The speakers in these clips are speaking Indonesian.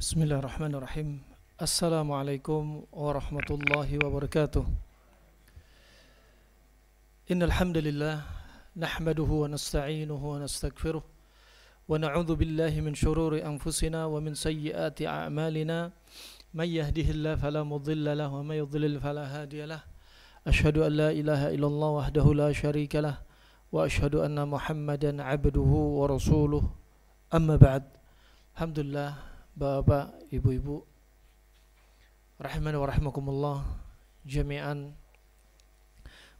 Bismillahirrahmanirrahim. Assalamualaikum warahmatullahi wabarakatuh. Innal hamdalillah nahmaduhu wa nasta'inuhu wa nastaghfiruh wa na'udzu billahi min shururi anfusina wa min sayyiati a'malina. May yahdihillahu fala mudilla lahu wa may yudlil fala hadiya lahu. Asyhadu an la ilaha illallah wahdahu la syarika lah wa asyhadu anna Muhammadan 'abduhu wa rasuluh. Amma ba'd. Alhamdulillah, Bapak, Ibu-ibu, rahimani wa rahimakumullah jami'an.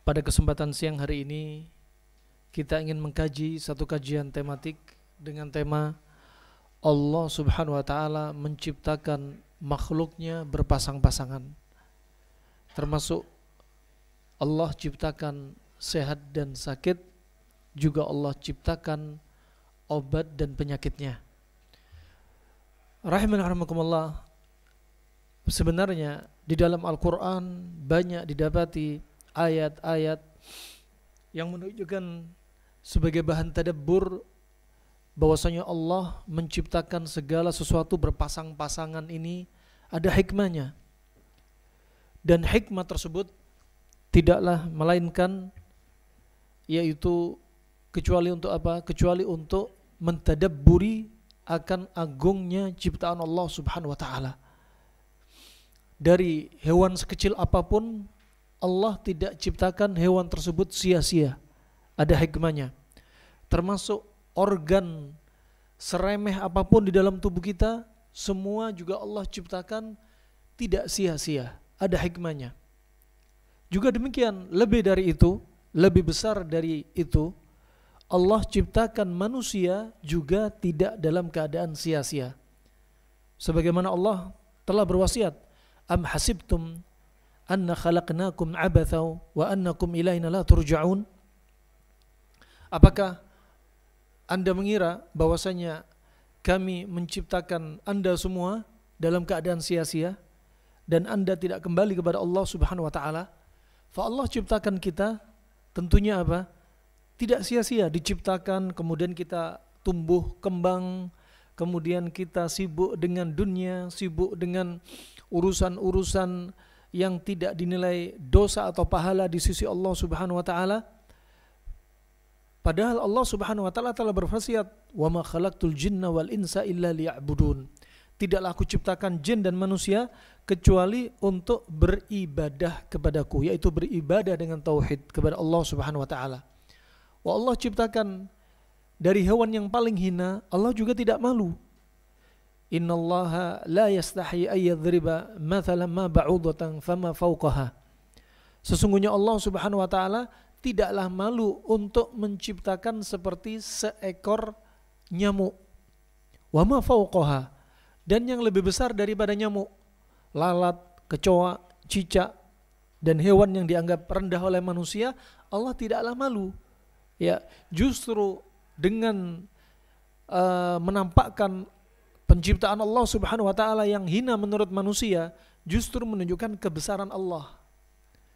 Pada kesempatan siang hari ini kita ingin mengkaji satu kajian tematik dengan tema Allah Subhanahu wa taala menciptakan makhluknya berpasang-pasangan. Termasuk Allah ciptakan sehat dan sakit, juga Allah ciptakan obat dan penyakitnya. Rahimani rahimakumullah, sebenarnya di dalam Al-Quran banyak didapati ayat-ayat yang menunjukkan sebagai bahan tadabbur bahwasanya Allah menciptakan segala sesuatu berpasang-pasangan ini ada hikmahnya, dan hikmah tersebut tidaklah melainkan yaitu kecuali untuk apa? Kecuali untuk mentadabburi akan agungnya ciptaan Allah Subhanahu wa taala. Dari hewan sekecil apapun, Allah tidak ciptakan hewan tersebut sia-sia. Ada hikmahnya. Termasuk organ seremeh apapun di dalam tubuh kita, semua juga Allah ciptakan tidak sia-sia. Ada hikmahnya. Juga demikian, lebih dari itu, lebih besar dari itu, Allah ciptakan manusia juga tidak dalam keadaan sia-sia. Sebagaimana Allah telah berwasiat, am hasibtum anna khalaqnakum abatha wa annakum ilaina la turja'un. Apakah Anda mengira bahwasanya kami menciptakan Anda semua dalam keadaan sia-sia dan Anda tidak kembali kepada Allah Subhanahu wa taala? Fa Allah ciptakan kita tentunya apa? Tidak sia-sia diciptakan, kemudian kita tumbuh kembang, kemudian kita sibuk dengan dunia, sibuk dengan urusan-urusan yang tidak dinilai dosa atau pahala di sisi Allah Subhanahu wa taala. Padahal Allah Subhanahu wa taala telah berwasiat, "Wa ma khalaqtul jinna wal insa illa liya'budun." Tidaklah aku ciptakan jin dan manusia kecuali untuk beribadah kepadaku, yaitu beribadah dengan tauhid kepada Allah Subhanahu wa taala. Wa Allah ciptakan dari hewan yang paling hina, Allah juga tidak malu. Innallaha la yastahi ayyadhriba mathalan ma ba'udatan fama fawqaha. Sesungguhnya Allah Subhanahu wa taala tidaklah malu untuk menciptakan seperti seekor nyamuk. Wa ma fawqaha, dan yang lebih besar daripada nyamuk, lalat, kecoa, cicak, dan hewan yang dianggap rendah oleh manusia, Allah tidaklah malu. Ya, justru dengan menampakkan penciptaan Allah Subhanahu wa taala yang hina menurut manusia, justru menunjukkan kebesaran Allah.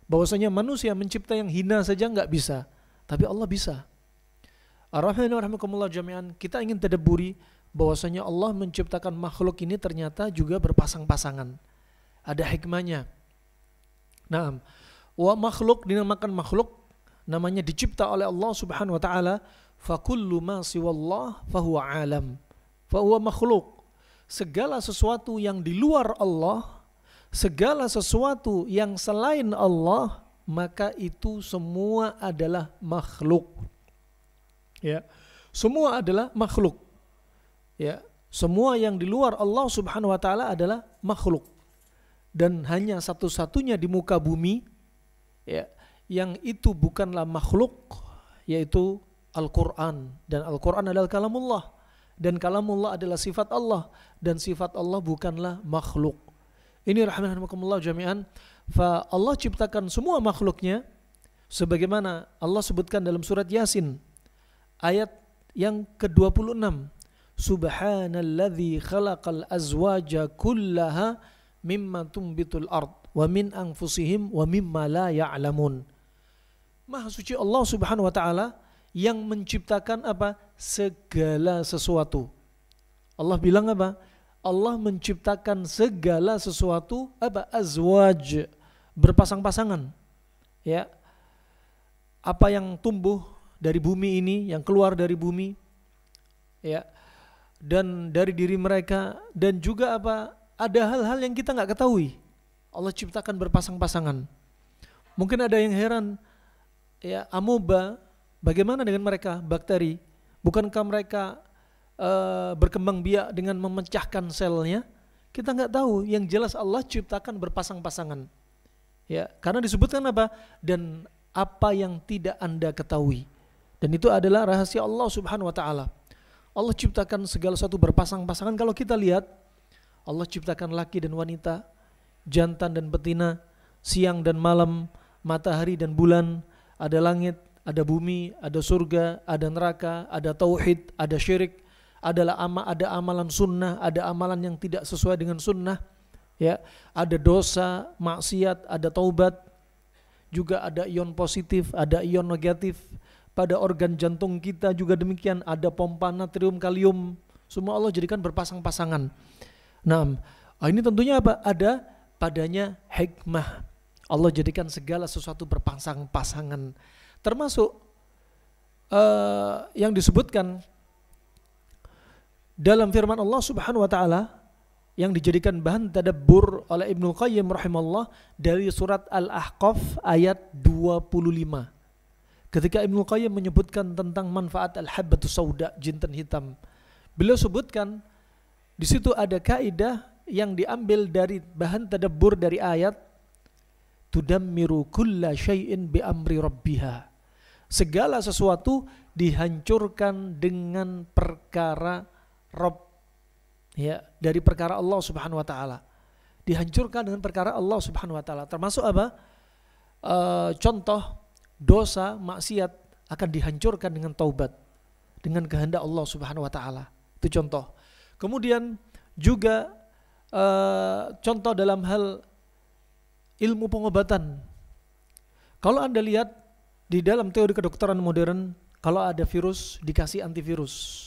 Bahwasanya manusia mencipta yang hina saja enggak bisa, tapi Allah bisa. Ar-Rahmanu rahimakumullah jami'an, kita ingin tadabburi bahwasanya Allah menciptakan makhluk ini ternyata juga berpasang-pasangan. Ada hikmahnya. Naam. Wa makhluk dinamakan makhluk, namanya dicipta oleh Allah Subhanahu wa taala, fa kullu ma siwallah fa huwa alam fa huwa makhluk. Segala sesuatu yang di luar Allah, segala sesuatu yang selain Allah, maka itu semua adalah makhluk. Ya, semua adalah makhluk. Ya, semua yang di luar Allah Subhanahu wa taala adalah makhluk. Dan hanya satu-satunya di muka bumi, ya, yang itu bukanlah makhluk, yaitu Al-Quran. Dan Al-Quran adalah kalamullah, dan kalamullah adalah sifat Allah, dan sifat Allah bukanlah makhluk. Ini rahimahumullah jami'an. Fa Allah ciptakan semua makhluknya sebagaimana Allah sebutkan dalam surat Yasin ayat yang ke-26. Subhanalladzi khalaqal azwaja kullaha mimma tumbitul ard wa min anfusihim wa mimma la ya'lamun. Maha suci Allah Subhanahu wa taala yang menciptakan apa? Segala sesuatu. Allah bilang apa? Allah menciptakan segala sesuatu azwaj, berpasang-pasangan. Ya. Apa yang tumbuh dari bumi ini, yang keluar dari bumi, ya, dan dari diri mereka, dan juga ada hal-hal yang kita nggak ketahui. Allah ciptakan berpasang-pasangan. Mungkin ada yang heran, ya, amoeba, bagaimana dengan mereka, bakteri? Bukankah mereka berkembang biak dengan memecahkan selnya? Kita nggak tahu. Yang jelas Allah ciptakan berpasang-pasangan. Ya, karena disebutkan apa? Dan apa yang tidak Anda ketahui. Dan itu adalah rahasia Allah Subhanahu wa taala. Allah ciptakan segala sesuatu berpasang-pasangan. Kalau kita lihat, Allah ciptakan laki dan wanita, jantan dan betina, siang dan malam, matahari dan bulan, ada langit, ada bumi, ada surga, ada neraka, ada tauhid, ada syirik, ada amalan sunnah, ada amalan yang tidak sesuai dengan sunnah, ya, ada dosa, maksiat, ada taubat, juga ada ion positif, ada ion negatif. Pada organ jantung kita juga demikian, ada pompa natrium, kalium, semua Allah jadikan berpasang-pasangan. Nah, ini tentunya apa? Ada padanya hikmah. Allah jadikan segala sesuatu berpasang-pasangan. Termasuk yang disebutkan dalam firman Allah Subhanahu wa taala yang dijadikan bahan tadabbur oleh Ibnu Qayyim rahimahullah dari surat Al-Ahqaf ayat 25. Ketika Ibnu Qayyim menyebutkan tentang manfaat al-habbatus sauda, jintan hitam, beliau sebutkan di situ ada kaidah yang diambil dari bahan tadabbur dari ayat tudammiru kulla syai'in bi amri rabbiha. Segala sesuatu dihancurkan dengan perkara Rabb, ya, dari perkara Allah Subhanahu wa taala. Dihancurkan dengan perkara Allah Subhanahu wa taala. Termasuk apa? Contoh dosa, maksiat akan dihancurkan dengan taubat, dengan kehendak Allah Subhanahu wa taala. Itu contoh. Kemudian juga contoh dalam hal ilmu pengobatan. Kalau Anda lihat di dalam teori kedokteran modern, kalau ada virus dikasih antivirus,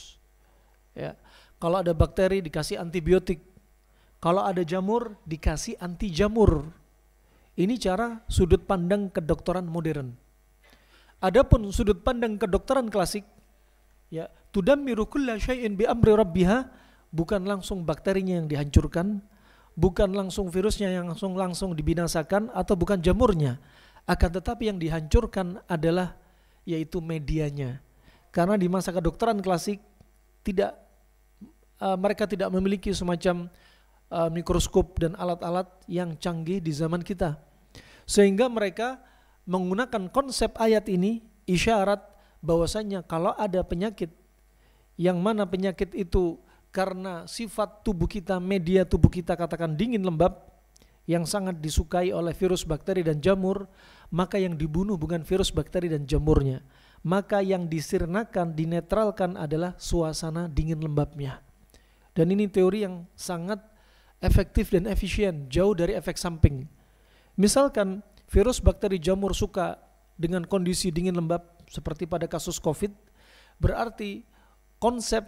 ya. Kalau ada bakteri dikasih antibiotik, kalau ada jamur dikasih anti jamur. Ini cara sudut pandang kedokteran modern. Adapun sudut pandang kedokteran klasik, ya, tudammiru kulla syai'in bi amri rabbiha, bukan langsung bakterinya yang dihancurkan, bukan langsung virusnya yang langsung dibinasakan, atau bukan jamurnya, akan tetapi yang dihancurkan adalah yaitu medianya. Karena di masa kedokteran klasik mereka tidak memiliki semacam mikroskop dan alat-alat yang canggih di zaman kita, sehingga mereka menggunakan konsep ayat ini isyarat bahwasanya kalau ada penyakit yang mana penyakit itu karena sifat tubuh kita, media tubuh kita katakan dingin lembab yang sangat disukai oleh virus, bakteri dan jamur, maka yang dibunuh bukan virus, bakteri dan jamurnya, maka yang disirnakan, dinetralkan adalah suasana dingin lembabnya. Dan ini teori yang sangat efektif dan efisien, jauh dari efek samping. Misalkan virus, bakteri, jamur suka dengan kondisi dingin lembab seperti pada kasus COVID, berarti konsep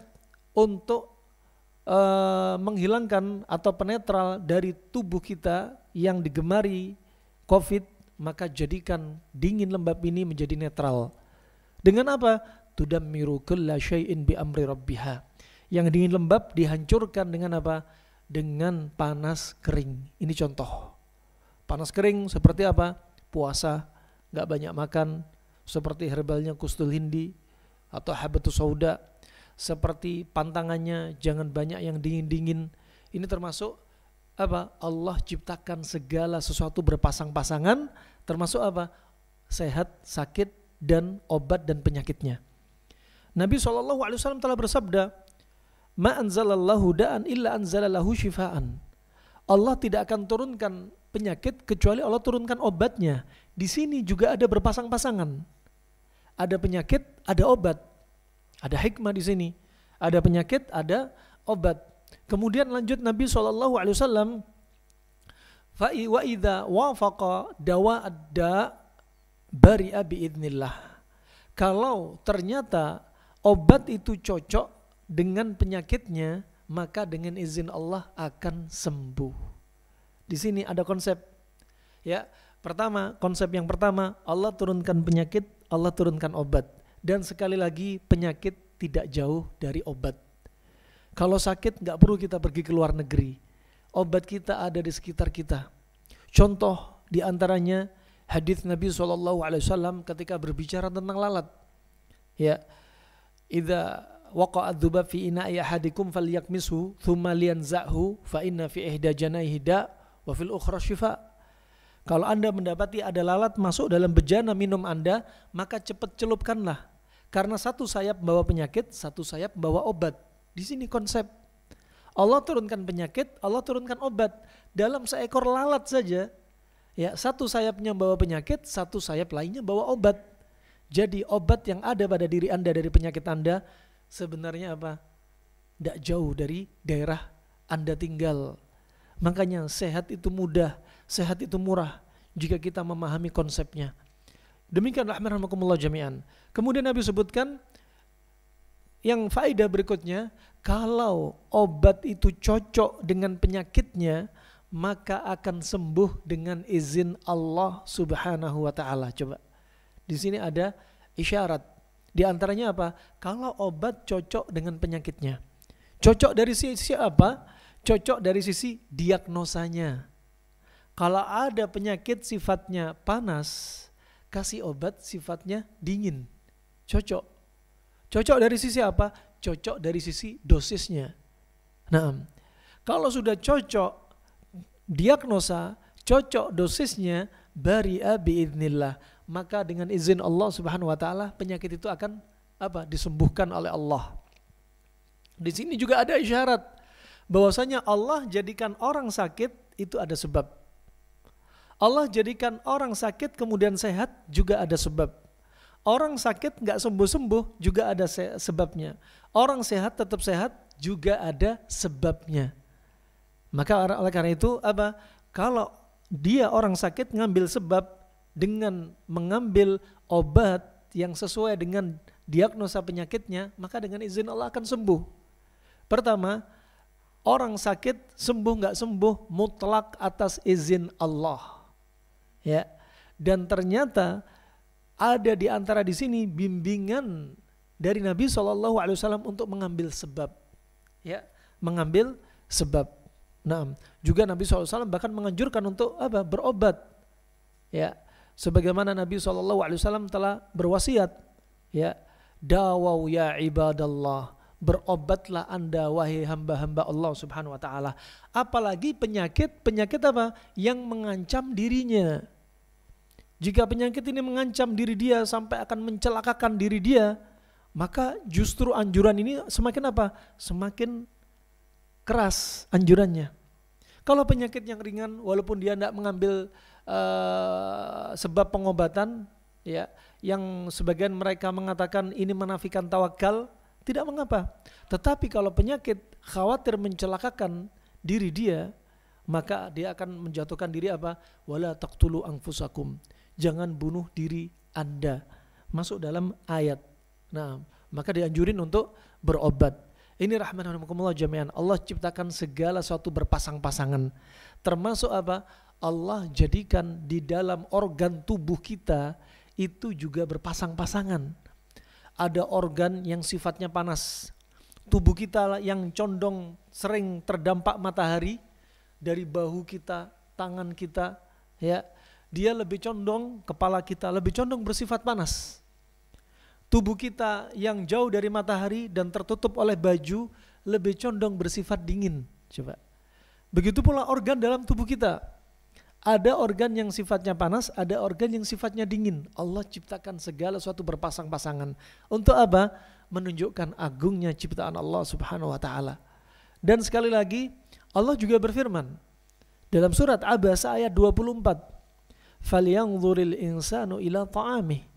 untuk menghilangkan atau penetral dari tubuh kita yang digemari COVID, maka jadikan dingin lembab ini menjadi netral. Dengan apa? Tudammiru kulla syai'in bi amri rabbiha. Yang dingin lembab dihancurkan dengan apa? Dengan panas kering. Ini contoh. Panas kering seperti apa? Puasa, gak banyak makan, seperti herbalnya kustul hindi atau habbatus sauda, seperti pantangannya jangan banyak yang dingin-dingin. Ini termasuk apa? Allah ciptakan segala sesuatu berpasang-pasangan, termasuk apa? Sehat, sakit, dan obat dan penyakitnya. Nabi SAW telah bersabda, ma anzalallahu da'an illa anzalalahu syifaan. Allah tidak akan turunkan penyakit kecuali Allah turunkan obatnya. Di sini juga ada berpasang-pasangan. Ada penyakit, ada obat. Ada hikmah di sini. Ada penyakit, ada obat. Kemudian lanjut Nabi SAW, fa wa idza wafaqa dawa'ad da' bari'a biidznillah. Kalau ternyata obat itu cocok dengan penyakitnya, maka dengan izin Allah akan sembuh. Di sini ada konsep. Ya, pertama, konsep yang pertama, Allah turunkan penyakit, Allah turunkan obat. Dan sekali lagi, penyakit tidak jauh dari obat. Kalau sakit nggak perlu kita pergi ke luar negeri. Obat kita ada di sekitar kita. Contoh di antaranya hadis Nabi SAW ketika berbicara tentang lalat. Ya, idza waqa'a dzubab fi ina'i ahadikum falyakmishu thumma liyanza'hu fa inna fi ihda janaihi da' wa fil ukhra shifa. Kalau Anda mendapati ada lalat masuk dalam bejana minum Anda, maka cepat celupkanlah. Karena satu sayap membawa penyakit, satu sayap membawa obat. Di sini konsep. Allah turunkan penyakit, Allah turunkan obat. Dalam seekor lalat saja, ya, satu sayapnya membawa penyakit, satu sayap lainnya bawa obat. Jadi obat yang ada pada diri Anda dari penyakit Anda sebenarnya apa? Tidak jauh dari daerah Anda tinggal. Makanya sehat itu mudah, sehat itu murah jika kita memahami konsepnya. Demikian rahmatullah jami'an. Kemudian Nabi sebutkan yang faedah berikutnya, kalau obat itu cocok dengan penyakitnya, maka akan sembuh dengan izin Allah Subhanahu wa taala. Coba. Di sini ada isyarat. Di antaranya apa? Kalau obat cocok dengan penyakitnya. Cocok dari sisi apa? Cocok dari sisi diagnosanya. Kalau ada penyakit sifatnya panas, kasih obat sifatnya dingin. Cocok. Cocok dari sisi apa? Cocok dari sisi dosisnya. Nah, kalau sudah cocok diagnosa, cocok dosisnya, bari'a biidznillah, maka dengan izin Allah Subhanahu wa taala penyakit itu akan apa? Disembuhkan oleh Allah. Di sini juga ada isyarat bahwasanya Allah jadikan orang sakit itu ada sebab. Allah jadikan orang sakit kemudian sehat juga ada sebab. Orang sakit nggak sembuh-sembuh juga ada sebabnya. Orang sehat tetap sehat juga ada sebabnya. Maka oleh karena itu apa? Kalau dia orang sakit ngambil sebab dengan mengambil obat yang sesuai dengan diagnosa penyakitnya, maka dengan izin Allah akan sembuh. Pertama, orang sakit sembuh nggak sembuh mutlak atas izin Allah. Ya, dan ternyata ada di antara di sini bimbingan dari Nabi SAW untuk mengambil sebab, ya, mengambil sebab. Nah, juga Nabi SAW bahkan menganjurkan untuk apa? Berobat, ya, sebagaimana Nabi SAW telah berwasiat, ya, dawau ya ibadallah, berobatlah Anda wahai hamba-hamba Allah Subhanahu wa taala. Apalagi penyakit apa? Yang mengancam dirinya. Jika penyakit ini mengancam diri dia sampai akan mencelakakan diri dia, maka justru anjuran ini semakin apa? Semakin keras anjurannya. Kalau penyakit yang ringan, walaupun dia tidak mengambil sebab pengobatan, ya, yang sebagian mereka mengatakan ini menafikan tawakal, tidak mengapa. Tetapi kalau penyakit khawatir mencelakakan diri dia, maka dia akan menjatuhkan diri apa? Wala taqtulu anfusakum. Jangan bunuh diri Anda. Masuk dalam ayat. Nah, maka dianjurin untuk berobat. Ini rahmanakumullah jami'an. Allah ciptakan segala sesuatu berpasang-pasangan. Termasuk apa? Allah jadikan di dalam organ tubuh kita itu juga berpasang-pasangan. Ada organ yang sifatnya panas. Tubuh kita yang condong sering terdampak matahari, dari bahu kita, tangan kita, ya, dia lebih condong, kepala kita lebih condong bersifat panas. Tubuh kita yang jauh dari matahari dan tertutup oleh baju lebih condong bersifat dingin. Coba. Begitu pula organ dalam tubuh kita. Ada organ yang sifatnya panas, ada organ yang sifatnya dingin. Allah ciptakan segala sesuatu berpasang-pasangan. Untuk apa? Menunjukkan agungnya ciptaan Allah Subhanahu wa taala. Dan sekali lagi Allah juga berfirman dalam surat Abasa ayat 24. Falyanzuril insanu ila ta'amih.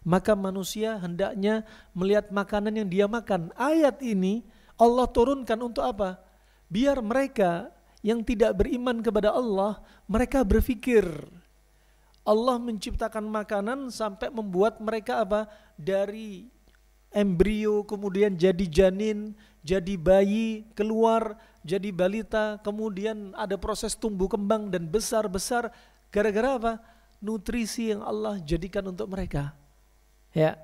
Maka manusia hendaknya melihat makanan yang dia makan. Ayat ini Allah turunkan untuk apa? Biar mereka yang tidak beriman kepada Allah, mereka berpikir Allah menciptakan makanan sampai membuat mereka apa? Dari embrio, kemudian jadi janin, jadi bayi, keluar, jadi balita, kemudian ada proses tumbuh kembang dan besar-besar. Gara-gara apa? Nutrisi yang Allah jadikan untuk mereka. Ya.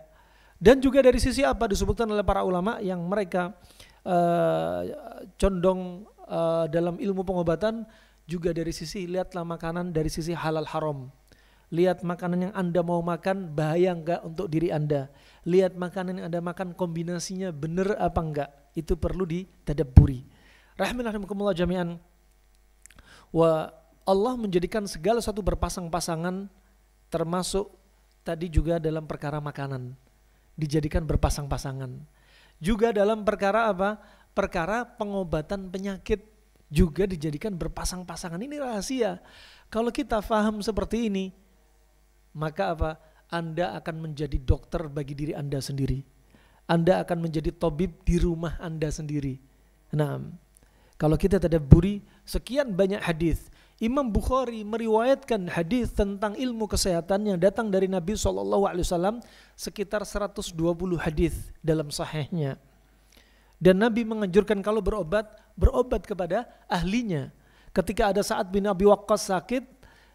Dan juga dari sisi apa disebutkan oleh para ulama yang mereka condong dalam ilmu pengobatan, juga dari sisi lihatlah makanan dari sisi halal haram. Lihat makanan yang Anda mau makan bahaya enggak untuk diri Anda. Lihat makanan yang Anda makan kombinasinya benar apa enggak. Itu perlu ditadabburi. Rahimakumullah jami'an. Wa Allah menjadikan segala satu berpasang-pasangan, termasuk tadi juga dalam perkara makanan. Dijadikan berpasang-pasangan. Juga dalam perkara apa? Perkara pengobatan penyakit juga dijadikan berpasang-pasangan. Ini rahasia. Kalau kita faham seperti ini, maka apa? Anda akan menjadi dokter bagi diri Anda sendiri. Anda akan menjadi tabib di rumah Anda sendiri. Nah, kalau kita tadabburi sekian banyak hadis, Imam Bukhari meriwayatkan hadis tentang ilmu kesehatan yang datang dari Nabi SAW sekitar 120 hadis dalam sahihnya. Dan Nabi menganjurkan kalau berobat kepada ahlinya. Ketika ada Sa'ad bin Abi Waqqas sakit,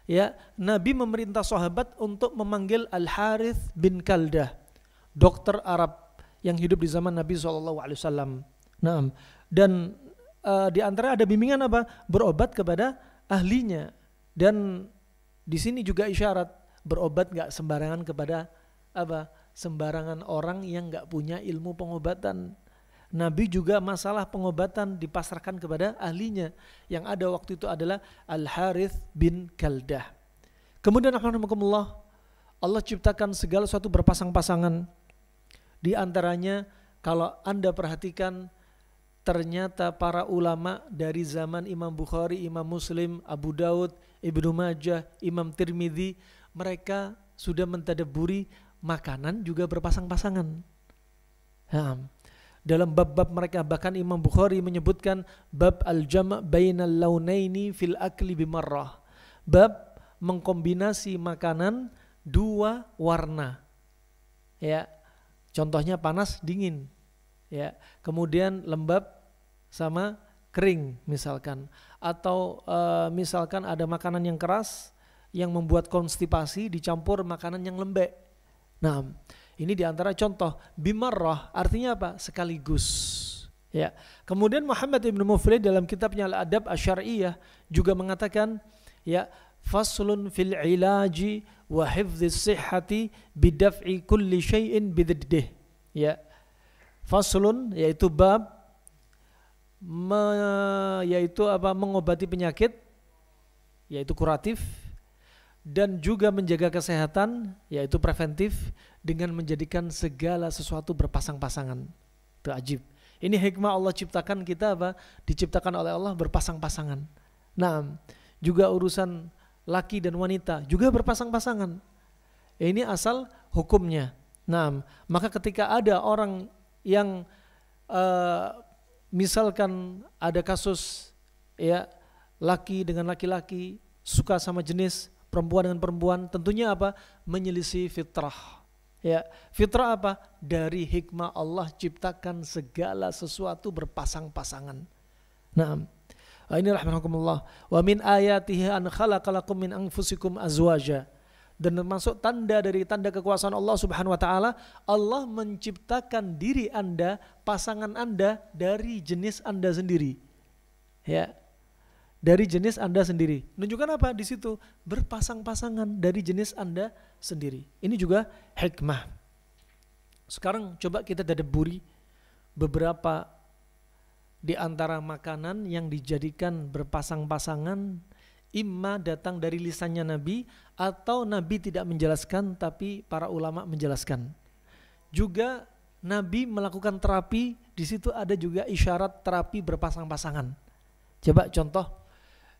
ya, Nabi memerintah sahabat untuk memanggil Al-Harith bin Kaldah, dokter Arab yang hidup di zaman Nabi SAW. Nah, dan di antara ada bimbingan apa? Berobat kepada ahlinya. Dan di sini juga isyarat berobat nggak sembarangan kepada apa? Sembarangan orang yang nggak punya ilmu pengobatan. Nabi juga masalah pengobatan dipasrahkan kepada ahlinya. Yang ada waktu itu adalah Al-Harith bin Kaldah. Kemudian alhamdulillah Allah ciptakan segala sesuatu berpasang-pasangan. Di antaranya kalau Anda perhatikan, ternyata para ulama dari zaman Imam Bukhari, Imam Muslim, Abu Daud, Ibnu Majah, Imam Tirmidzi, mereka sudah mentadabburi makanan juga berpasang-pasangan. Dalam bab-bab mereka, bahkan Imam Bukhari menyebutkan bab al-jam' bainal launaini fil akli bimarrah, bab mengkombinasi makanan dua warna. Ya, contohnya panas dingin. Ya, kemudian lembab sama kering misalkan, atau misalkan ada makanan yang keras yang membuat konstipasi dicampur makanan yang lembek. Nah, ini diantara contoh bimarrah, artinya apa? Sekaligus. Ya. Kemudian Muhammad ibn Muflid dalam kitabnya Al-Adab Asy-Syar'iyyah juga mengatakan, ya, faslun fil ilaji wa hifdzis sihhati bidaf'i kulli syai'in bididdih. Ya. Faslun yaitu bab yaitu apa? Mengobati penyakit, yaitu kuratif, dan juga menjaga kesehatan, yaitu preventif, dengan menjadikan segala sesuatu berpasang-pasangan. Itu ajib. Ini hikmah Allah ciptakan kita apa? Diciptakan oleh Allah berpasang-pasangan. Nah, juga urusan laki dan wanita juga berpasang-pasangan. Ini asal hukumnya. Nah, maka ketika ada orang yang misalkan ada kasus, ya, laki dengan laki-laki suka sama jenis, perempuan dengan perempuan, tentunya apa? Menyelisih fitrah. Ya, fitrah apa? Dari hikmah Allah ciptakan segala sesuatu berpasang-pasangan. Nah, ini rahmanakumullah. Wa min ayatihi an khalaqalakum min anfusikum azwaja. Dan termasuk tanda dari tanda kekuasaan Allah Subhanahu wa taala, Allah menciptakan diri Anda, pasangan Anda dari jenis Anda sendiri. Ya. Dari jenis Anda sendiri. Menunjukkan apa di situ? Berpasang-pasangan dari jenis Anda sendiri. Ini juga hikmah. Sekarang coba kita tadabburi beberapa di antara makanan yang dijadikan berpasang-pasangan, imma datang dari lisannya Nabi atau Nabi tidak menjelaskan tapi para ulama menjelaskan. Juga Nabi melakukan terapi, di situ ada juga isyarat terapi berpasang-pasangan. Coba contoh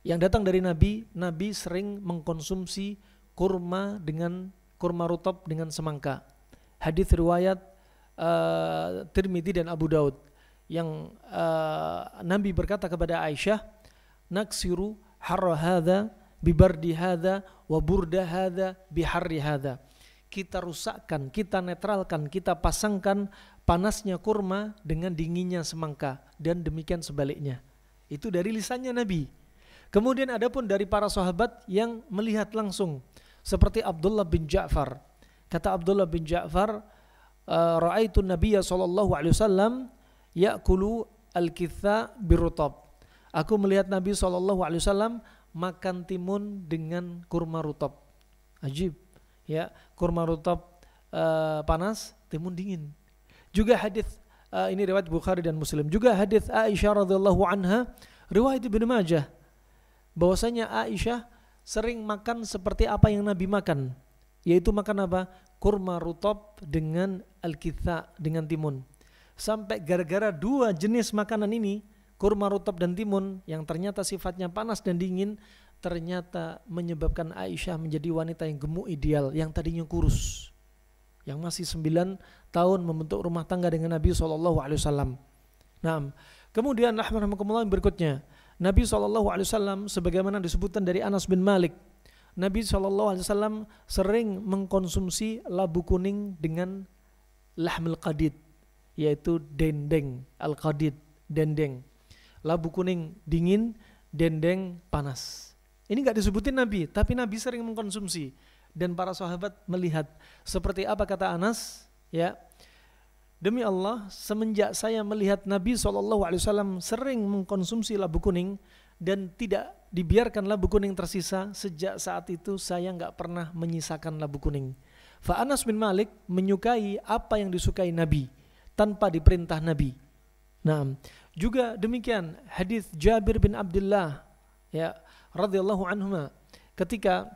yang datang dari Nabi, Nabi sering mengkonsumsi kurma rutab dengan semangka. Hadis riwayat Tirmidzi dan Abu Daud yang Nabi berkata kepada Aisyah, naksiru harra hadza bibardi hadza wa burda hadza biharri hadza. kita rusakkan, kita netralkan, kita pasangkan panasnya kurma dengan dinginnya semangka, dan demikian sebaliknya. Itu dari lisannya Nabi. Kemudian adapun dari para sahabat yang melihat langsung, seperti Abdullah bin Ja'far. Kata Abdullah bin Ja'far, ra'aitu Nabiyya sallallahu alaihi wasallam ya'kulu al-kitha birutab. Aku melihat Nabi sallallahu alaihi wasallam makan timun dengan kurma rutab. Ajib. Ya, kurma rutab panas, timun dingin. Juga hadis ini riwayat Bukhari dan Muslim. Juga hadis Aisyah radhiyallahu anha, riwayat Ibnu Majah, bahwasanya Aisyah sering makan seperti apa yang Nabi makan, yaitu makan apa? Kurma rutab dengan al-kitha, dengan timun. Sampai gara-gara dua jenis makanan ini, kurma rutab dan timun, yang ternyata sifatnya panas dan dingin, ternyata menyebabkan Aisyah menjadi wanita yang gemuk ideal, yang tadinya kurus, yang masih 9 tahun membentuk rumah tangga dengan Nabi SAW. Nah, kemudian rahmatullah berikutnya, Nabi SAW sebagaimana disebutkan dari Anas bin Malik, Nabi SAW sering mengkonsumsi labu kuning dengan lahmul qadid, yaitu dendeng, al-qadid, dendeng. Labu kuning dingin, dendeng panas. Ini enggak disebutin Nabi, tapi Nabi sering mengkonsumsi, dan para sahabat melihat. Seperti apa kata Anas, ya, demi Allah, semenjak saya melihat Nabi SAW sering mengkonsumsi labu kuning dan tidak dibiarkan labu kuning tersisa, sejak saat itu saya enggak pernah menyisakan labu kuning. Fa Anas bin Malik menyukai apa yang disukai Nabi tanpa diperintah Nabi. Nah, juga demikian hadis Jabir bin Abdullah, ya, radhiyallahu anhuma, ketika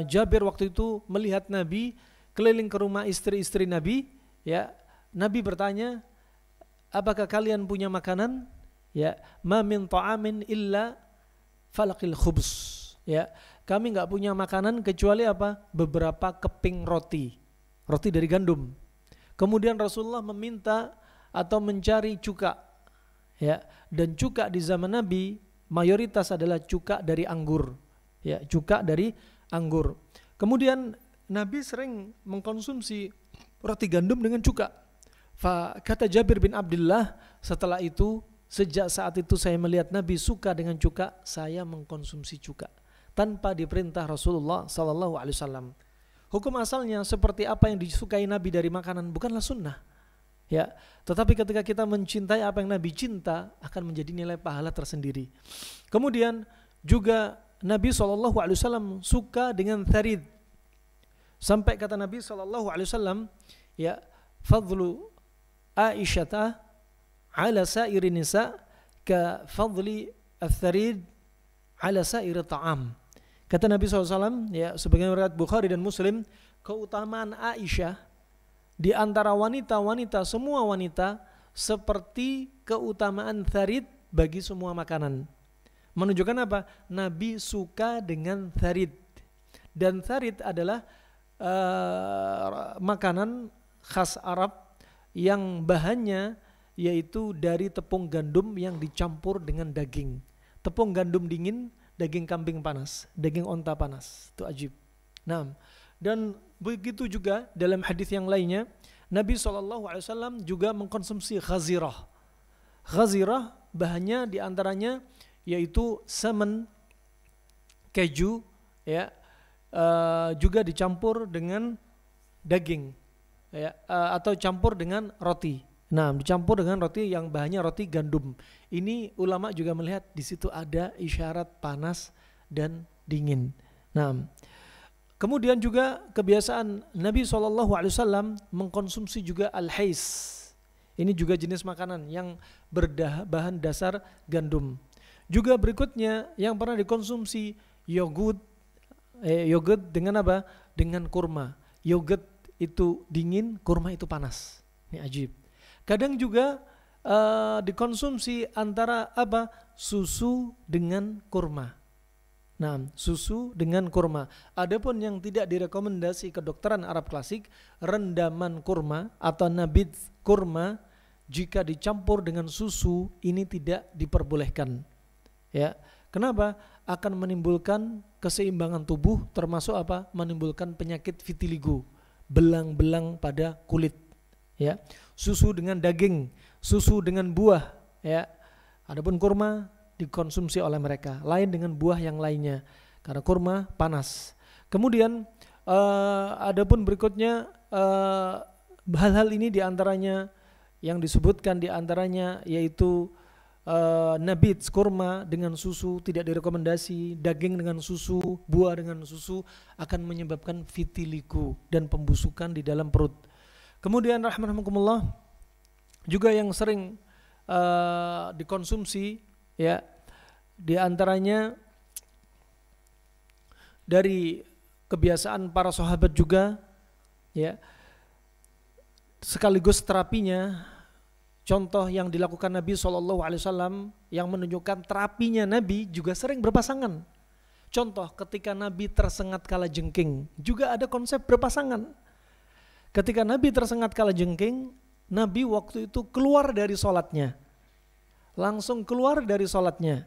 Jabir waktu itu melihat Nabi keliling ke rumah istri-istri Nabi, ya, Nabi bertanya, apakah kalian punya makanan? Ya, ma min ta'amin illa falaqil khubz. Ya, kami enggak punya makanan kecuali apa? Beberapa keping roti. Roti dari gandum. Kemudian Rasulullah meminta atau mencari cuka. Ya, dan cuka di zaman Nabi mayoritas adalah cuka dari anggur. Ya, cuka dari anggur. Kemudian Nabi sering mengkonsumsi roti gandum dengan cuka. Kata Jabir bin Abdullah, setelah itu, sejak saat itu saya melihat Nabi suka dengan cuka, saya mengkonsumsi cuka tanpa diperintah Rasulullah sallallahu alaihi wasallam. Hukum asalnya seperti apa yang disukai Nabi dari makanan bukanlah sunnah. Ya, tetapi ketika kita mencintai apa yang Nabi cinta, akan menjadi nilai pahala tersendiri. Kemudian juga Nabi SAW suka dengan tharid. Sampai kata Nabi SAW, ya, fadlu Aisyata ala sairi nisa ka fadli al-tharid ala sairi ta'am. Kata Nabi SAW, ya, sebagian riwayat Bukhari dan Muslim, keutamaan Aisyah di antara wanita-wanita, semua wanita, seperti keutamaan tharid bagi semua makanan. Menunjukkan apa? Nabi suka dengan tharid. Dan tharid adalah makanan khas Arab yang bahannya yaitu dari tepung gandum yang dicampur dengan daging. Tepung gandum dingin, daging kambing panas, daging onta panas. Itu ajib. Nah, dan begitu juga dalam hadis yang lainnya, Nabi SAW juga mengkonsumsi khazirah. Khazirah bahannya diantaranya yaitu semen, keju, ya, juga dicampur dengan daging, ya, atau campur dengan roti. Nah, dicampur dengan roti yang bahannya roti gandum. Ini ulama juga melihat di situ ada isyarat panas dan dingin. Nah, kemudian juga kebiasaan Nabi SAW mengkonsumsi juga al-hais. Ini juga jenis makanan yang berbahan dasar gandum. Juga berikutnya yang pernah dikonsumsi yogurt dengan apa? Dengan kurma. Yogurt itu dingin, kurma itu panas. Ini ajib. Kadang juga dikonsumsi antara apa? Susu dengan kurma. Nah, susu dengan kurma. Adapun yang tidak direkomendasi kedokteran Arab klasik, rendaman kurma atau nabid kurma jika dicampur dengan susu ini tidak diperbolehkan. Ya, Kenapa? Akan menimbulkan keseimbangan tubuh, termasuk apa? Menimbulkan penyakit vitiligo, belang-belang pada kulit. Ya, susu dengan daging, susu dengan buah. Ya, adapun kurma dikonsumsi oleh mereka, lain dengan buah yang lainnya, karena kurma panas. Kemudian adapun berikutnya hal-hal ini diantaranya yang disebutkan diantaranya yaitu nabits kurma dengan susu tidak direkomendasi, daging dengan susu, buah dengan susu akan menyebabkan vitiligo dan pembusukan di dalam perut. Kemudian rahimakumullah juga yang sering dikonsumsi ya diantaranya dari kebiasaan para sahabat juga ya sekaligus terapinya. Contoh yang dilakukan Nabi SAW yang menunjukkan terapinya Nabi juga sering berpasangan. Contoh ketika Nabi tersengat kalajengking juga ada konsep berpasangan. Ketika Nabi tersengat kalajengking, Nabi waktu itu keluar dari sholatnya. Langsung keluar dari sholatnya.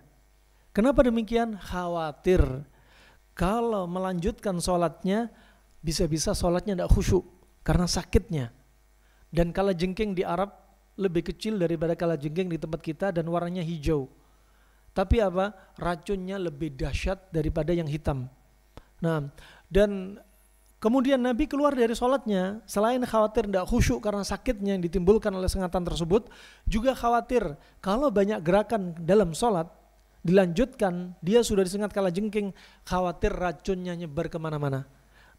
Kenapa demikian? Khawatir kalau melanjutkan sholatnya bisa-bisa sholatnya tidak khusyuk karena sakitnya. Dan kalajengking di Arab lebih kecil daripada kalajengking di tempat kita dan warnanya hijau. Tapi apa? Racunnya lebih dahsyat daripada yang hitam. Nah, dan kemudian Nabi keluar dari sholatnya, selain khawatir tidak khusyuk karena sakitnya yang ditimbulkan oleh sengatan tersebut, juga khawatir kalau banyak gerakan dalam sholat, dilanjutkan, dia sudah disengat kalajengking, khawatir racunnya nyebar kemana-mana.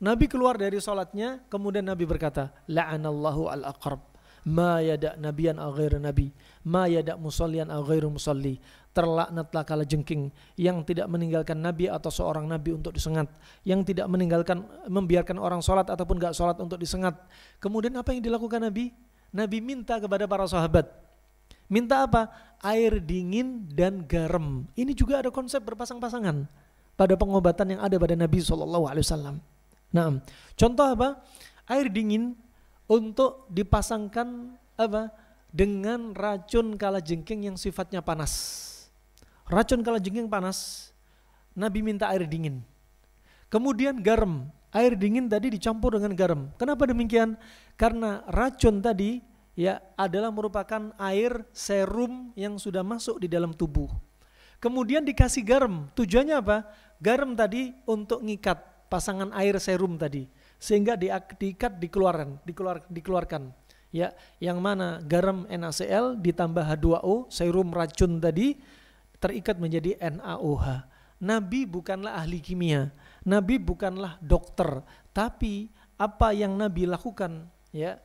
Nabi keluar dari sholatnya, kemudian Nabi berkata, la'anallahu al-aqrab. Ma yada' nabiyan aghairu nabi, ma yada' musallian aghairu musalli. Terlaknatlah kalajengking yang tidak meninggalkan nabi atau seorang nabi untuk disengat, yang tidak membiarkan orang sholat ataupun gak sholat untuk disengat. Kemudian apa yang dilakukan Nabi? Nabi minta kepada para sahabat. Minta apa? Air dingin dan garam. Ini juga ada konsep berpasang-pasangan pada pengobatan yang ada pada Nabi SAW. Nah, contoh apa? Air dingin untuk dipasangkan apa? Dengan racun kalajengking yang sifatnya panas. Racun kalajengking panas, Nabi minta air dingin. Kemudian garam, air dingin tadi dicampur dengan garam. Kenapa demikian? Karena racun tadi ya adalah merupakan air serum yang sudah masuk di dalam tubuh. Kemudian dikasih garam. Tujuannya apa? Garam tadi untuk ngikat pasangan air serum tadi, sehingga diikat dikeluarkan. Ya, yang mana garam NaCl ditambah H2O, serum racun tadi terikat menjadi NaOH. Nabi bukanlah ahli kimia, Nabi bukanlah dokter, tapi apa yang Nabi lakukan ya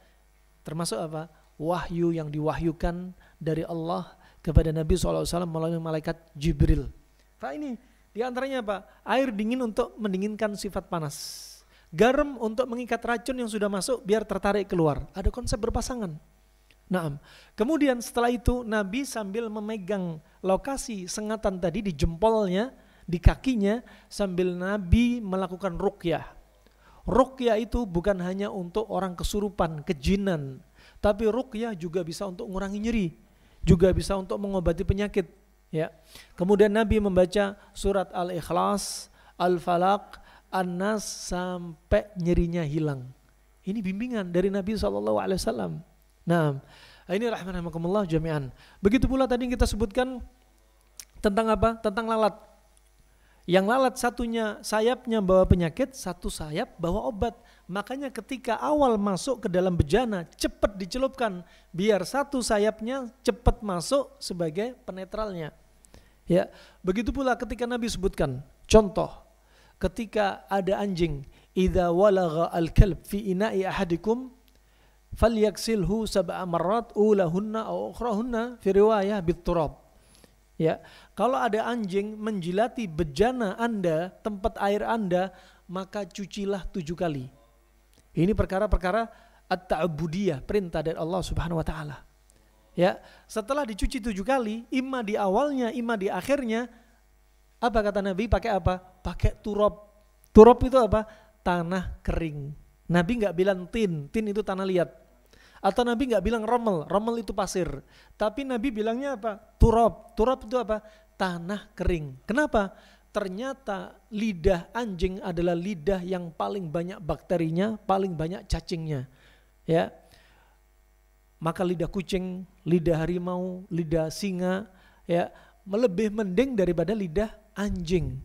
termasuk apa? Wahyu yang diwahyukan dari Allah kepada Nabi SAW melalui malaikat Jibril. Nah ini diantaranya apa? Air dingin untuk mendinginkan sifat panas, garam untuk mengikat racun yang sudah masuk biar tertarik keluar. Ada konsep berpasangan. Nah, kemudian setelah itu Nabi sambil memegang lokasi sengatan tadi di jempolnya, di kakinya, sambil Nabi melakukan ruqyah. Ruqyah itu bukan hanya untuk orang kesurupan, kejinan, tapi ruqyah juga bisa untuk mengurangi nyeri, juga bisa untuk mengobati penyakit. Ya. Kemudian Nabi membaca surat Al-Ikhlas, Al-Falaq, An-Nas sampai nyerinya hilang. Ini bimbingan dari Nabi SAW. Nah, ini rahimahumullah jami'an. Begitu pula tadi yang kita sebutkan tentang apa? Tentang lalat. Yang lalat satunya sayapnya bawa penyakit, satu sayap bawa obat. Makanya ketika awal masuk ke dalam bejana, cepat dicelupkan biar satu sayapnya cepat masuk sebagai penetralnya. Ya, begitu pula ketika Nabi sebutkan contoh ketika ada anjing, idza walagha al-kalb fi ina'i ahadikum falyaksilhu sab'a marrat ulahunna aw ukhrahunna fi riwayah bit-turab. Ya, kalau ada anjing menjilati bejana Anda, tempat air Anda, maka cucilah 7 kali. Ini perkara-perkara at-ta'budiyah, perintah dari Allah Subhanahu wa taala. Ya, setelah dicuci 7 kali, imma di awalnya, imma di akhirnya, apa kata Nabi? Pakai apa? Pakai turab. Turab itu apa? Tanah kering. Nabi enggak bilang tin itu tanah liat. Atau Nabi enggak bilang romel itu pasir. Tapi Nabi bilangnya apa? Turab. Turab itu apa? tanah kering. Kenapa? Ternyata lidah anjing adalah lidah yang paling banyak bakterinya, paling banyak cacingnya. Ya. Maka lidah kucing, lidah harimau, lidah singa ya lebih mending daripada lidah anjing.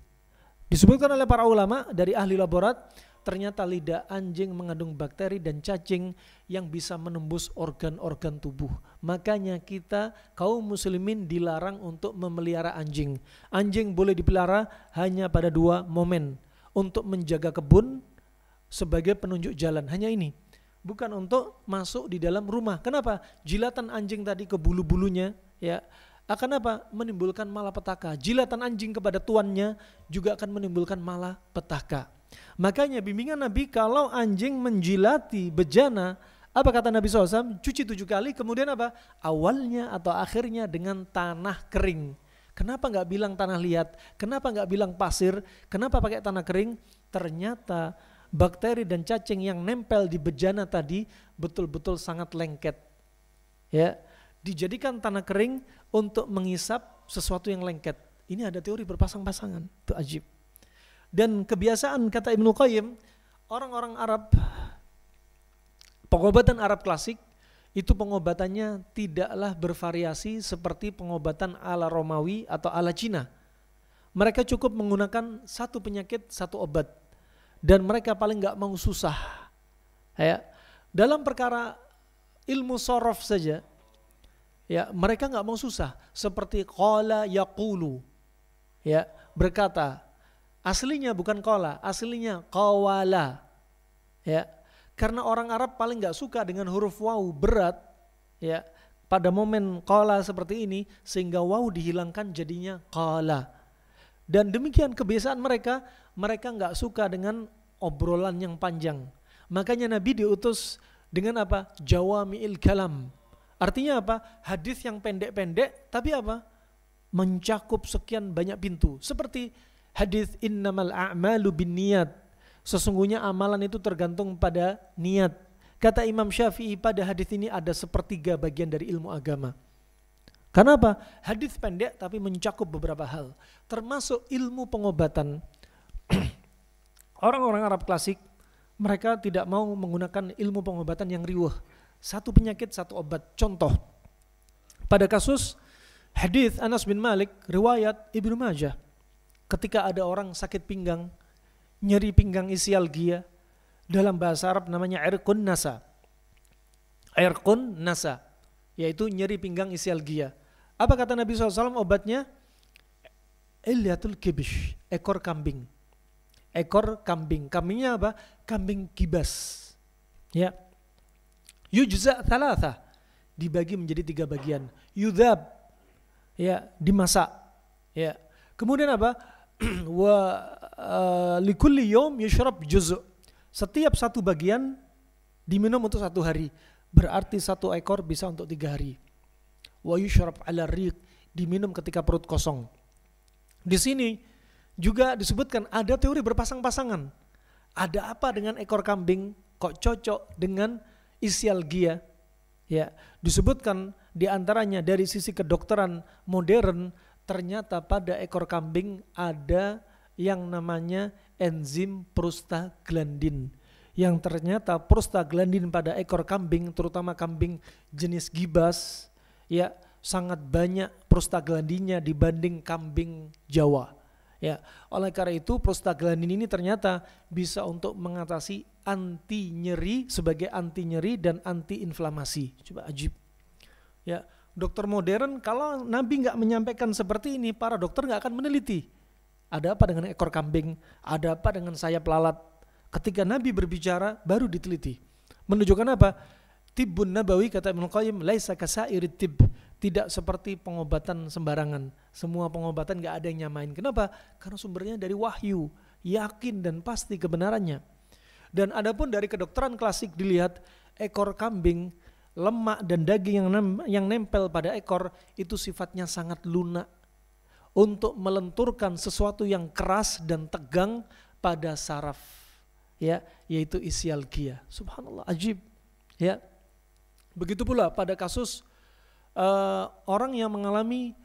Disebutkan oleh para ulama dari ahli laborat, ternyata lidah anjing mengandung bakteri dan cacing yang bisa menembus organ-organ tubuh. Makanya kita kaum muslimin dilarang untuk memelihara anjing. Anjing boleh dipelihara hanya pada 2 momen. Untuk menjaga kebun sebagai penunjuk jalan, hanya ini. Bukan untuk masuk di dalam rumah. Kenapa? Jilatan anjing tadi ke bulu-bulunya ya akan apa? Menimbulkan malapetaka. Jilatan anjing kepada tuannya juga akan menimbulkan malapetaka. Makanya bimbingan Nabi kalau anjing menjilati bejana, apa kata Nabi SAW? Cuci 7 kali, kemudian apa? Awalnya atau akhirnya dengan tanah kering. Kenapa nggak bilang tanah liat? Kenapa nggak bilang pasir? Kenapa pakai tanah kering? Ternyata bakteri dan cacing yang nempel di bejana tadi betul-betul sangat lengket. Ya, dijadikan tanah kering untuk mengisap sesuatu yang lengket. Ini ada teori berpasang-pasangan, itu ajib. Dan kebiasaan kata Ibnu Qayyim, orang-orang Arab, pengobatan Arab klasik itu pengobatannya tidaklah bervariasi seperti pengobatan ala Romawi atau ala Cina. Mereka cukup menggunakan satu penyakit, satu obat. Dan mereka paling gak mau susah. Ya, dalam perkara ilmu sorof saja, ya mereka gak mau susah. Seperti qala yaqulu, ya berkata. Aslinya bukan qala, aslinya qawala. Ya, karena orang Arab paling gak suka dengan huruf waw berat. Ya, pada momen qala seperti ini sehingga waw dihilangkan jadinya qala. Dan demikian kebiasaan mereka gak suka dengan obrolan yang panjang. Makanya Nabi diutus dengan apa? Jawami'il kalam. Artinya apa? Hadis yang pendek-pendek tapi apa? Mencakup sekian banyak pintu. Seperti hadis innamal a'malu binniyat. Sesungguhnya amalan itu tergantung pada niat. Kata Imam Syafi'i pada hadis ini ada 1/3 bagian dari ilmu agama. Kenapa? Hadis pendek tapi mencakup beberapa hal, termasuk ilmu pengobatan. Orang-orang Arab klasik mereka tidak mau menggunakan ilmu pengobatan yang riweh. Satu penyakit, satu obat. Contoh, pada kasus hadis Anas bin Malik, riwayat Ibnu Majah, ketika ada orang sakit pinggang, nyeri pinggang isialgia, dalam bahasa Arab namanya irqun nasa. Irqun nasa, yaitu nyeri pinggang isialgia. Apa kata Nabi SAW obatnya? Ilyatul kibish, ekor kambing. Ekor kambing. Kambingnya apa? Kambing kibas. Ya. Yujza thalatha, dibagi menjadi 3 bagian. Yudhab, ya, dimasak. Ya. Kemudian apa? Wa likulli yawm yushrab juz'. Setiap satu bagian diminum untuk 1 hari. Berarti 1 ekor bisa untuk 3 hari. Wa yushrab ala riq, diminum ketika perut kosong. Di sini juga disebutkan ada teori berpasang-pasangan. Ada apa dengan ekor kambing kok cocok dengan isialgia? Ya, disebutkan di antaranya dari sisi kedokteran modern, ternyata pada ekor kambing ada yang namanya enzim prostaglandin. Yang ternyata prostaglandin pada ekor kambing, terutama kambing jenis gibas, ya sangat banyak prostaglandinnya dibanding kambing Jawa. Ya, oleh karena itu prostaglandin ini ternyata bisa untuk mengatasi anti nyeri sebagai anti nyeri dan anti inflamasi. Coba ajib. Ya, dokter modern kalau Nabi nggak menyampaikan seperti ini, para dokter nggak akan meneliti. Ada apa dengan ekor kambing? Ada apa dengan sayap lalat? Ketika Nabi berbicara baru diteliti. Menunjukkan apa? Tibbun Nabawi kata Ibnu Qayyim laisa kasairit tibb, tidak seperti pengobatan sembarangan. Semua pengobatan enggak ada yang nyamain. Kenapa? Karena sumbernya dari wahyu, yakin dan pasti kebenarannya. Dan adapun dari kedokteran klasik dilihat ekor kambing, lemak dan daging yang nempel pada ekor itu sifatnya sangat lunak untuk melenturkan sesuatu yang keras dan tegang pada saraf, ya, yaitu isialgia. Subhanallah, ajib, ya. Begitu pula pada kasus orang yang mengalami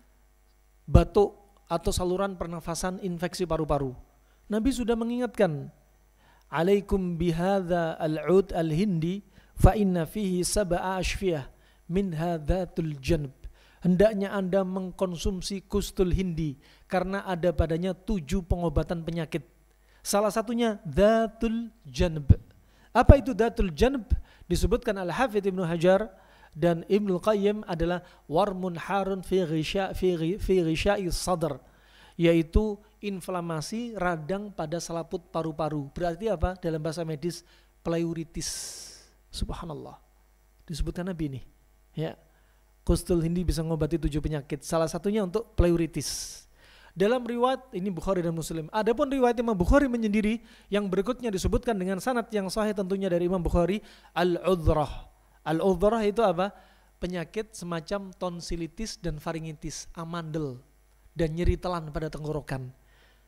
batuk atau saluran pernafasan infeksi paru-paru. Nabi sudah mengingatkan, alaikum bihadza al-ud al-hindi fa inna fihi sab'a ashfiyah minha dhatul janb. Hendaknya Anda mengkonsumsi kustul hindi karena ada padanya 7 pengobatan penyakit. Salah satunya dhatul janb. Apa itu dhatul janb? Disebutkan Al-Hafidz Ibnu Hajar dan Ibnu Qayyim adalah warmun harun fi ghisha'i sadr, yaitu inflamasi radang pada selaput paru-paru. Berarti apa? Dalam bahasa medis pleuritis. Subhanallah. Disebutkan Nabi ini. Ya. Kustul hindi bisa mengobati 7 penyakit. Salah satunya untuk pleuritis. Dalam riwayat ini Bukhari dan Muslim. Adapun riwayat Imam Bukhari menyendiri yang berikutnya disebutkan dengan sanad yang sahih tentunya dari Imam Bukhari, al-udhrah. Al-udhrah itu apa? Penyakit semacam tonsilitis dan faringitis, amandel dan nyeri telan pada tenggorokan.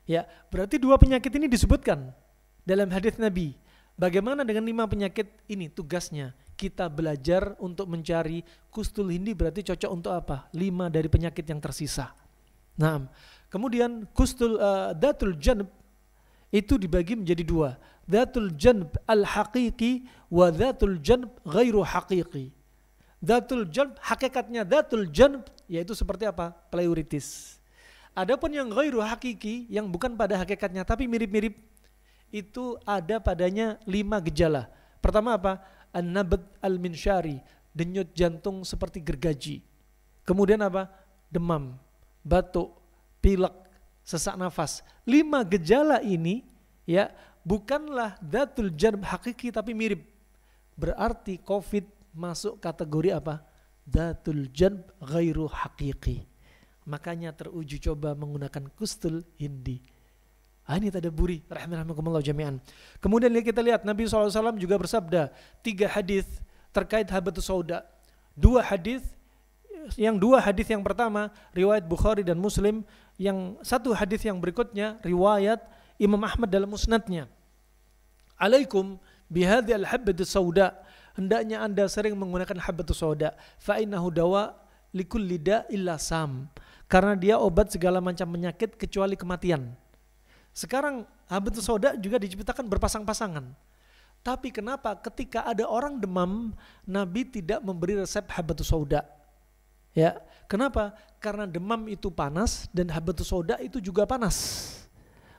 Ya, berarti 2 penyakit ini disebutkan dalam hadis Nabi. Bagaimana dengan 5 penyakit ini? Tugasnya kita belajar untuk mencari kustul hindi, berarti cocok untuk apa? 5 dari penyakit yang tersisa. Nah, kemudian dhatul janb itu dibagi menjadi 2. Dhatul janb al-haqiqi wa dhatul janb ghairu haqiqi. Dhatul janb, hakikatnya dhatul janb yaitu seperti apa? Pleuritis. Adapun yang ghairu haqiqi, yang bukan pada hakikatnya tapi mirip-mirip, itu ada padanya 5 gejala. Pertama apa? An-nabd al-minsyari, denyut jantung seperti gergaji. Kemudian apa? Demam, batuk, pilek, sesak nafas. 5 gejala ini ya bukanlah dhatul janb hakiki tapi mirip. Berarti COVID masuk kategori apa? Dhatul janb ghairu hakiki. Makanya teruji coba menggunakan kustul hindi. Ini tadabburi rahimakumullah jami'an. Kemudian kita lihat Nabi SAW juga bersabda 3 hadis terkait habatus sauda. 2 hadis, yang 2 hadis yang pertama riwayat Bukhari dan Muslim, yang 1 hadis yang berikutnya riwayat Imam Ahmad dalam musnadnya. Alaikum bihadhi al-habbatus sauda, hendaknya Anda sering menggunakan habbatus sauda, fa innahu dawa likulli da illa sam, karena dia obat segala macam penyakit kecuali kematian. Sekarang habbatus sauda juga diciptakan berpasang-pasangan. Tapi kenapa ketika ada orang demam Nabi tidak memberi resep habbatus sauda? Ya, kenapa? Karena demam itu panas dan habbatus sauda itu juga panas.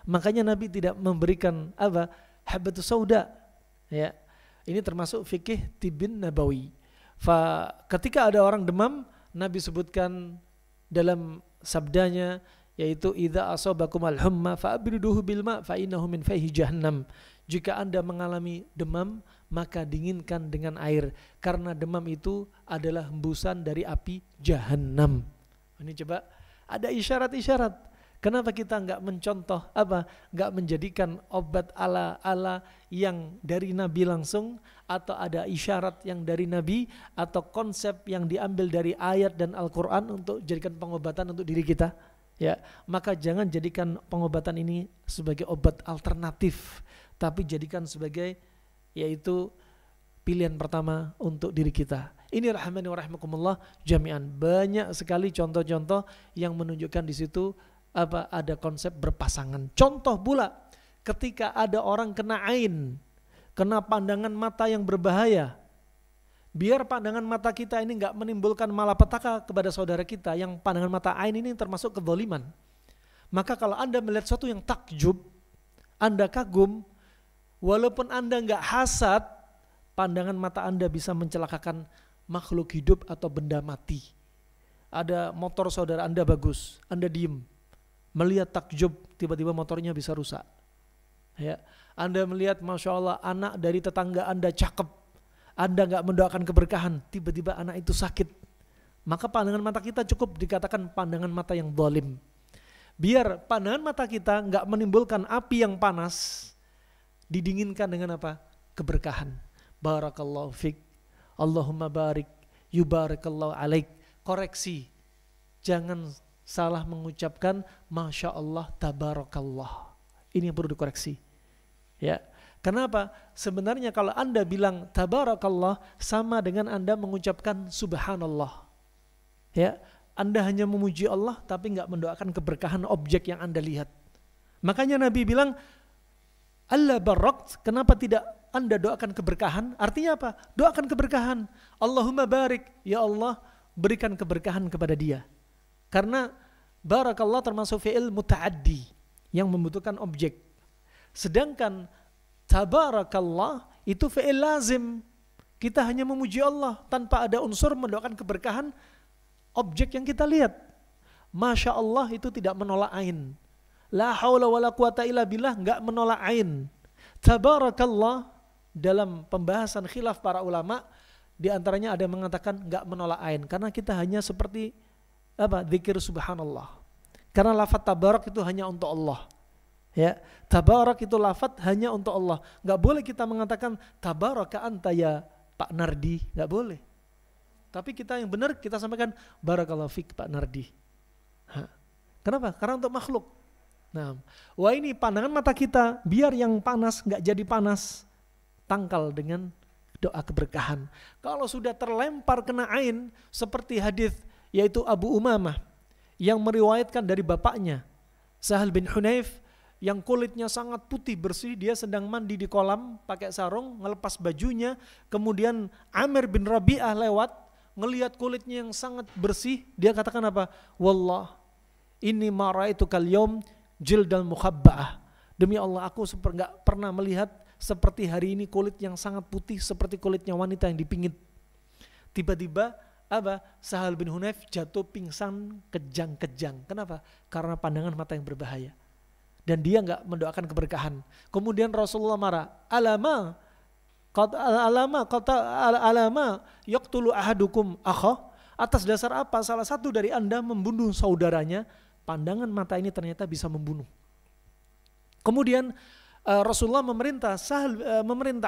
Makanya Nabi tidak memberikan apa? Habbatus sauda. Ya. Ini termasuk fikih tibin nabawi. Ketika ada orang demam, Nabi sebutkan dalam sabdanya yaitu idza asabakum al-humma fa'abriduhu bil ma' fa innahu min fayhi jahannam. Jika Anda mengalami demam, maka dinginkan dengan air, karena demam itu adalah hembusan dari api jahanam. Ini coba ada isyarat-isyarat. Kenapa kita enggak mencontoh enggak menjadikan obat ala yang dari Nabi langsung, atau ada isyarat yang dari Nabi, atau konsep yang diambil dari ayat dan Al-Qur'an untuk jadikan pengobatan untuk diri kita? Ya, maka jangan jadikan pengobatan ini sebagai obat alternatif, tapi jadikan sebagai yaitu pilihan pertama untuk diri kita. Ini rahmani wa rahmakumullah jami'an. Banyak sekali contoh-contoh yang menunjukkan di situ ada konsep berpasangan. Contoh pula ketika ada orang kena ain, kena pandangan mata yang berbahaya. Biar pandangan mata kita ini enggak menimbulkan malapetaka kepada saudara kita, yang pandangan mata ain ini termasuk kezaliman. Maka kalau Anda melihat sesuatu yang takjub, Anda kagum, walaupun Anda enggak hasad, pandangan mata Anda bisa mencelakakan makhluk hidup atau benda mati. Ada motor saudara Anda bagus, Anda diem, melihat takjub, tiba-tiba motornya bisa rusak. Ya, Anda melihat Masya Allah anak dari tetangga Anda cakep, Anda enggak mendoakan keberkahan, tiba-tiba anak itu sakit. Maka pandangan mata kita cukup dikatakan pandangan mata yang zalim. Biar pandangan mata kita enggak menimbulkan api yang panas, didinginkan dengan apa? Keberkahan. Barakallahu fik, Allahumma barik, yubarakallahu alaik. Koreksi, jangan salah mengucapkan Masya Allah, Tabarakallah. Ini yang perlu dikoreksi. Ya. Kenapa? Sebenarnya kalau Anda bilang Tabarakallah sama dengan Anda mengucapkan Subhanallah. Ya, Anda hanya memuji Allah tapi nggak mendoakan keberkahan objek yang Anda lihat. Makanya Nabi bilang, Allah barakt, kenapa tidak Anda doakan keberkahan? Artinya apa? Doakan keberkahan. Allahumma barik, ya Allah berikan keberkahan kepada dia. Karena barakallah termasuk fi'il muta'addi yang membutuhkan objek. Sedangkan tabarakallah itu fi'il lazim. Kita hanya memuji Allah tanpa ada unsur mendoakan keberkahan objek yang kita lihat. Masya Allah itu tidak menolak ain. La haula wa la quwata illa billah enggak menolak ain. Tabarakallah dalam pembahasan khilaf para ulama di antaranya ada yang mengatakan enggak menolak ain karena kita hanya seperti zikir subhanallah. Karena lafaz tabarak itu hanya untuk Allah. Ya, tabarak itu lafaz hanya untuk Allah. Enggak boleh kita mengatakan tabaraka anta ya Pak Nardi, enggak boleh. Tapi kita yang benar kita sampaikan barakallahu fik Pak Nardi. Kenapa? Karena untuk makhluk. Nah, wah ini pandangan mata kita biar yang panas nggak jadi panas, tangkal dengan doa keberkahan. Kalau sudah terlempar kena ain seperti hadis yaitu Abu Umamah yang meriwayatkan dari bapaknya Sahal bin Hunayf yang kulitnya sangat putih bersih, dia sedang mandi di kolam pakai sarung, ngelepas bajunya, kemudian Amir bin Rabi'ah lewat, ngelihat kulitnya yang sangat bersih, dia katakan apa? Wallah, inni ma ra'aitu kal yaum jildal mukhabba'ah. Demi Allah aku enggak pernah melihat seperti hari ini kulit yang sangat putih seperti kulitnya wanita yang dipingit. Tiba-tiba Sahal bin Hunayf jatuh pingsan kejang-kejang. Kenapa? Karena pandangan mata yang berbahaya. Dan dia enggak mendoakan keberkahan. Kemudian Rasulullah marah. Alama yaqtulu ahadukum akha. Atas dasar apa salah satu dari Anda membunuh saudaranya? Pandangan mata ini ternyata bisa membunuh. Kemudian Rasulullah memerintah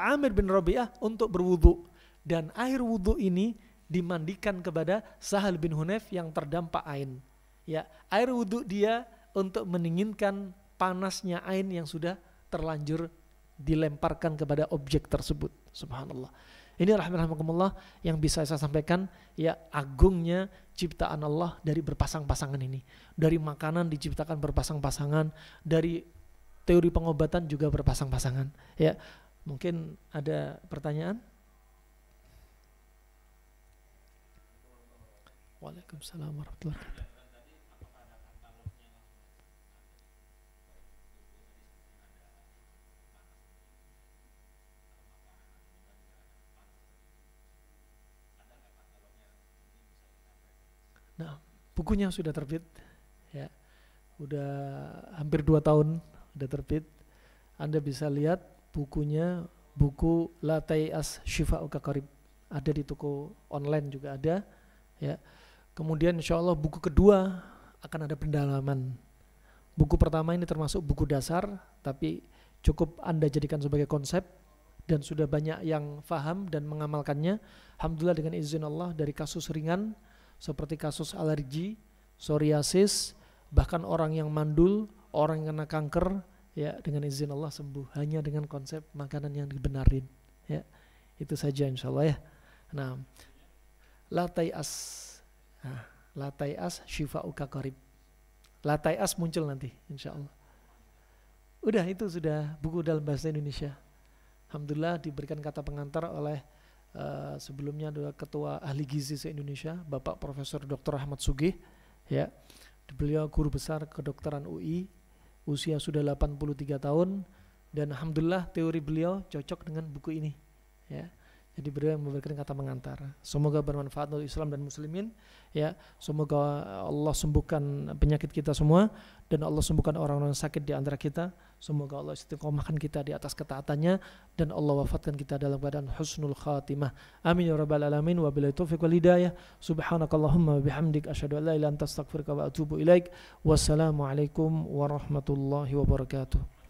Amir bin Rabi'ah untuk berwudu, dan air wudu ini dimandikan kepada Sahal bin Hunayf yang terdampak ain. Ya, air wudu dia untuk mendinginkan panasnya ain yang sudah terlanjur dilemparkan kepada objek tersebut. Subhanallah. Ini rahmatullah yang bisa saya sampaikan, ya, agungnya ciptaan Allah dari berpasang-pasangan ini. Dari makanan diciptakan berpasang-pasangan, dari teori pengobatan juga berpasang-pasangan. Ya, mungkin ada pertanyaan? Waalaikumsalam warahmatullahi wabarakatuh. Nah, bukunya sudah terbit, ya, udah hampir 2 tahun udah terbit. Anda bisa lihat bukunya, buku La Tai'as Shifa'uka Qarib, ada di toko online juga ada, ya. Kemudian insya Allah buku kedua akan ada pendalaman. Buku pertama ini termasuk buku dasar, tapi cukup Anda jadikan sebagai konsep dan sudah banyak yang faham dan mengamalkannya. Alhamdulillah dengan izin Allah, dari kasus ringan seperti kasus alergi, psoriasis, bahkan orang yang mandul, orang yang kena kanker, ya, dengan izin Allah sembuh hanya dengan konsep makanan yang dibenarin, ya. Itu saja insyaallah, ya. Nah, La Tai'as Shifa'uka Qarib. La Tai'as muncul nanti insyaallah. Udah, itu sudah buku dalam bahasa Indonesia. Alhamdulillah diberikan kata pengantar oleh sebelumnya adalah Ketua Ahli Gizi se-Indonesia, Bapak Profesor Dr. Ahmad Sugih, ya. Beliau guru besar kedokteran UI, usia sudah 83 tahun, dan alhamdulillah teori beliau cocok dengan buku ini, ya. Jadi beliau memberikan kata mengantar. Semoga bermanfaat untuk Islam dan muslimin, ya. Semoga Allah sembuhkan penyakit kita semua, dan Allah sembuhkan orang-orang sakit di antara kita. Semoga Allah istiqomahkan kita di atas ketaatannya, dan Allah wafatkan kita dalam keadaan husnul khatimah. Amin ya rabbal alamin. Wabillahi taufiq wal hidayah. Subhanakallahumma wa bihamdik asyhadu an la ilaha illa anta astaghfiruka wa atubu ilaik. Wassalamualaikum warahmatullahi wabarakatuh.